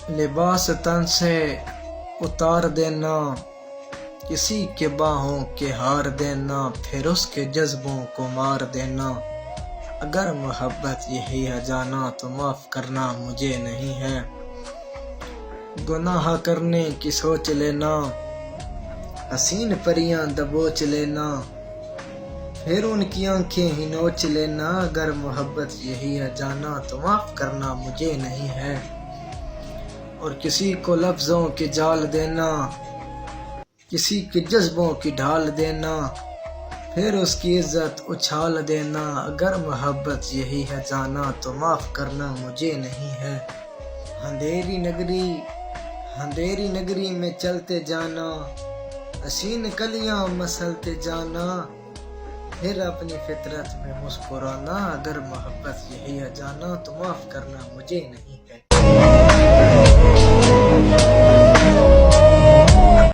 لباس تن سے اتار دینا، کسی کے باہوں کے ہار دینا، پھر اس کے جذبوں کو مار دینا۔ اگر محبت یہی ہے جانا تو معاف کرنا مجھے نہیں ہے۔ گناہ کرنے کی سوچ لینا، حسین پریاں دبوچ لینا، پھر ان کی آنکھیں ہی نوچ لینا۔ اگر محبت یہی ہے جانا تو معاف کرنا مجھے نہیں ہے۔ اور کسی کو لفظوں کے جال دینا، کسی کے جذبوں کی ڈھال دینا، پھر اس کی عزت اچھال دینا۔ اگر محبت یہی ہے جانا تو معاف کرنا مجھے نہیں ہے۔ اندھیری نگری میں چلتے جانا، حسین کلیاں مسلتے جانا، پھر اپنی فطرت میں مسکرانا۔ اگر محبت یہی ہے جانا تو معاف کرنا مجھے نہیں ہے۔